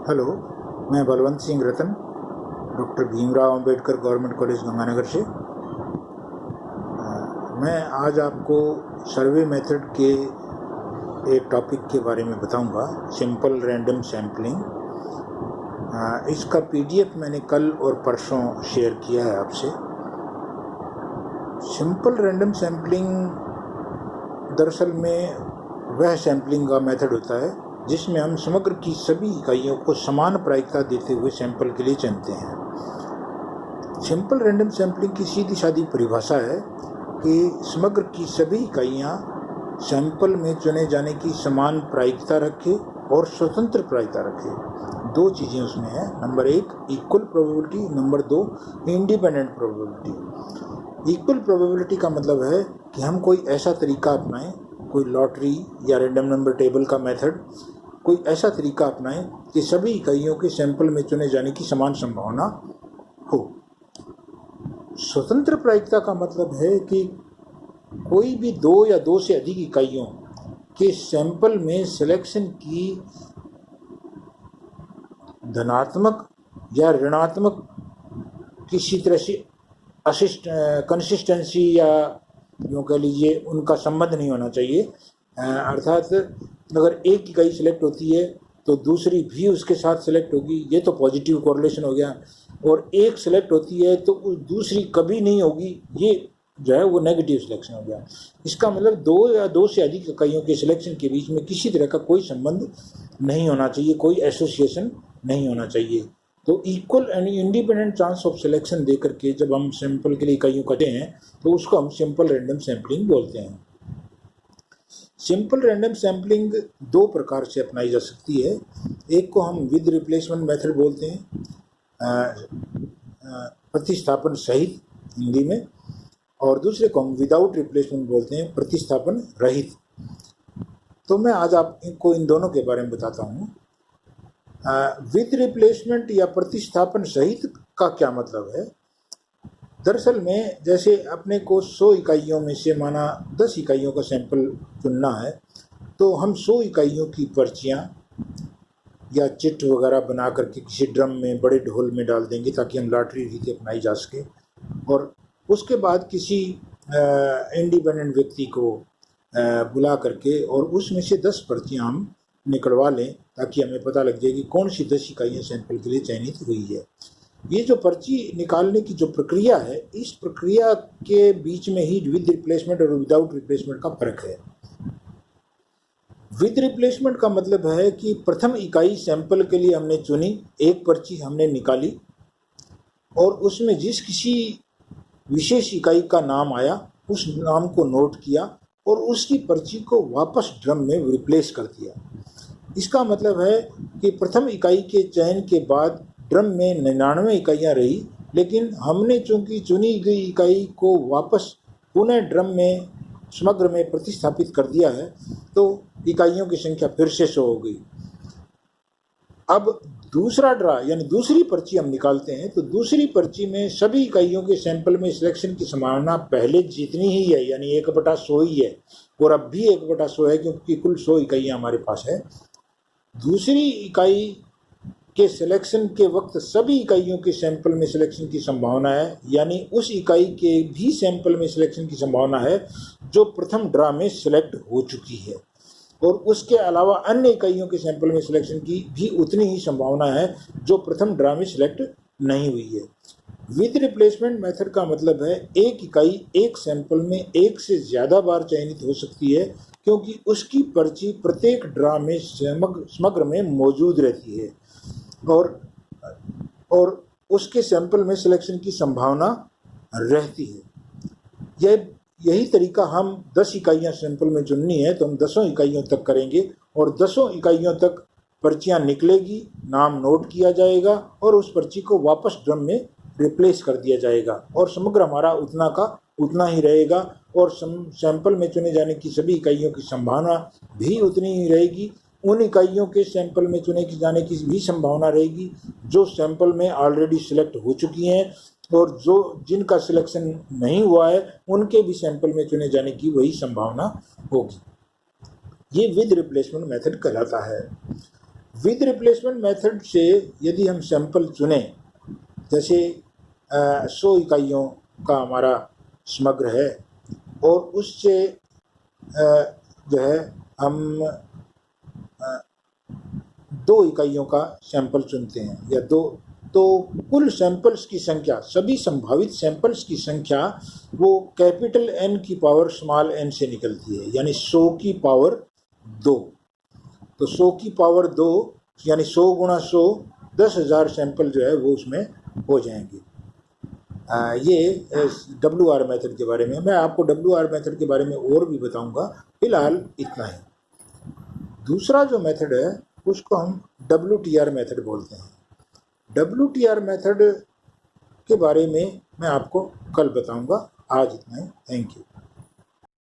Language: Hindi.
हेलो, मैं Balwant Singh Ratan, doctor Bhimrao Ambedkar government college Ganganagar से। मैं आज आपको सर्वे मेथड के एक टॉपिक के बारे में बताऊंगा, सिंपल रैंडम सैम्पलिंग। इसका पीडीएफ मैंने कल और परसों शेयर किया है आपसे। सिंपल रैंडम सैम्पलिंग दरअसल में वह सैम्पलिंग का मेथड होता है जिसमें हम समग्र की सभी इकाइयों को समान प्रायिकता देते हुए सैंपल के लिए चुनते हैं। सिंपल रैंडम सैम्पलिंग की सीधी सादी परिभाषा है कि समग्र की सभी इकाइयां सैंपल में चुने जाने की समान प्रायिकता रखें और स्वतंत्र प्रायिकता रखें। दो चीज़ें उसमें हैं, number 1 equal probability, number 2 independent probability. Equal probability का मतलब है कि हम कोई ऐसा तरीका अपनाएं, कोई लॉटरी या रैंडम नंबर टेबल का मेथड, कोई ऐसा तरीका अपनाएं कि सभी इकाइयों के सैंपल में चुने जाने की समान संभावना हो। स्वतंत्र प्रायिकता का मतलब है कि कोई भी दो या दो से अधिक इकाइयों के सैंपल में सिलेक्शन की धनात्मक या ऋणात्मक किसी तरह से कंसिस्टेंसी या यूँ कह लीजिए उनका संबंध नहीं होना चाहिए। अर्थात अगर एक इकाई सिलेक्ट होती है तो दूसरी भी उसके साथ सिलेक्ट होगी, ये तो पॉजिटिव कोरिलेशन हो गया। और एक सिलेक्ट होती है तो दूसरी कभी नहीं होगी, ये जो है वो नेगेटिव सिलेक्शन हो गया। इसका मतलब दो या दो से अधिक इकाइयों के सिलेक्शन के बीच में किसी तरह का कोई संबंध नहीं होना चाहिए, कोई एसोसिएशन नहीं होना चाहिए। तो equal and independent chance of selection दे करके जब हम सैंपल के लिए इकाइयों करते हैं तो उसको हम सिंपल रैंडम सैम्पलिंग बोलते हैं। सिंपल रैंडम सैम्पलिंग दो प्रकार से अपनाई जा सकती है। एक को हम विद रिप्लेसमेंट मेथड बोलते हैं, प्रतिस्थापन सहित हिंदी में, और दूसरे को हम विदाउट रिप्लेसमेंट बोलते हैं, प्रतिस्थापन रहित। तो मैं आज आपको इन दोनों के बारे में बताता हूँ। विद रिप्लेसमेंट या प्रतिस्थापन सहित का क्या मतलब है? दरअसल में जैसे अपने को 100 इकाइयों में से माना 10 इकाइयों का सैंपल चुनना है, तो हम 100 इकाइयों की पर्चियाँ या चिट वगैरह बना करके किसी ड्रम में, बड़े ढोल में डाल देंगे ताकि हम लॉटरी रीति अपनाई जा सके। और उसके बाद किसी इंडिपेंडेंट व्यक्ति को बुला करके और उसमें से 10 पर्चियाँ हम निकलवा लें ताकि हमें पता लग जाए कि कौन सी 10 इकाइयाँ सैंपल के लिए चयनित हुई है। ये जो पर्ची निकालने की जो प्रक्रिया है, इस प्रक्रिया के बीच में ही विद रिप्लेसमेंट और विदाउट रिप्लेसमेंट का फर्क है। विद रिप्लेसमेंट का मतलब है कि प्रथम इकाई सैंपल के लिए हमने चुनी, एक पर्ची हमने निकाली और उसमें जिस किसी विशेष इकाई का नाम आया उस नाम को नोट किया और उसकी पर्ची को वापस ड्रम में रिप्लेस कर दिया। इसका मतलब है कि प्रथम इकाई के चयन के बाद ड्रम में 99 इकाइयाँ रही, लेकिन हमने चूंकि चुनी गई इकाई को वापस पुनः ड्रम में समग्र में प्रतिस्थापित कर दिया है, तो इकाइयों की संख्या फिर से 100 हो गई। अब दूसरा ड्रा यानी दूसरी पर्ची हम निकालते हैं, तो दूसरी पर्ची में सभी इकाइयों के सैंपल में सिलेक्शन की संभावना पहले जितनी ही है, यानी 1/100 ही है, और अब भी 1/100 है क्योंकि कुल 100 इकाइयाँ हमारे पास है। दूसरी इकाई के सिलेक्शन के वक्त सभी इकाइयों के सैंपल में सिलेक्शन की संभावना है, यानी उस इकाई के भी सैंपल में सिलेक्शन की संभावना है जो प्रथम ड्रा में सिलेक्ट हो चुकी है, और उसके अलावा अन्य इकाइयों के सैंपल में सिलेक्शन की भी उतनी ही संभावना है जो प्रथम ड्रा में सिलेक्ट नहीं हुई है। विद रिप्लेसमेंट मेथड का मतलब है एक इकाई एक सैंपल में एक से ज़्यादा बार चयनित हो सकती है क्योंकि उसकी पर्ची प्रत्येक ड्रा में समग्र में मौजूद रहती है और उसके सैंपल में सिलेक्शन की संभावना रहती है। यही तरीका हम 10 इकाइयाँ सैंपल में चुननी है तो हम 10 इकाइयों तक करेंगे और 10 इकाइयों तक पर्चियाँ निकलेगी, नाम नोट किया जाएगा और उस पर्ची को वापस ड्रम में रिप्लेस कर दिया जाएगा और समग्र हमारा उतना का उतना ही रहेगा और सैंपल में चुने जाने की सभी इकाइयों की संभावना भी उतनी ही रहेगी। उन इकाइयों के सैंपल में चुने जाने की भी संभावना रहेगी जो सैंपल में ऑलरेडी सिलेक्ट हो चुकी हैं और जो जिनका सिलेक्शन नहीं हुआ है उनके भी सैंपल में चुने जाने की वही संभावना होगी। ये विद रिप्लेसमेंट मेथड कहलाता है। विद रिप्लेसमेंट मेथड से यदि हम सैंपल चुने, जैसे 100 इकाइयों का हमारा समग्र है और उससे जो है हम 2 इकाइयों का सैंपल चुनते हैं या 2, तो कुल सैंपल्स की संख्या, सभी संभावित सैंपल्स की संख्या वो कैपिटल N की पावर स्मॉल n से निकलती है, यानी 100 की पावर 2। तो 100 की पावर 2 यानी 100 गुणा 100 10,000 सैंपल जो है वो उसमें हो जाएंगे। ये WR मेथड के बारे में। मैं आपको WR मेथड के बारे में और भी बताऊंगा, फिलहाल इतना ही। दूसरा जो मेथड है उसको हम WTR मेथड बोलते हैं। WTR मेथड के बारे में मैं आपको कल बताऊंगा। आज इतना ही। Thank you.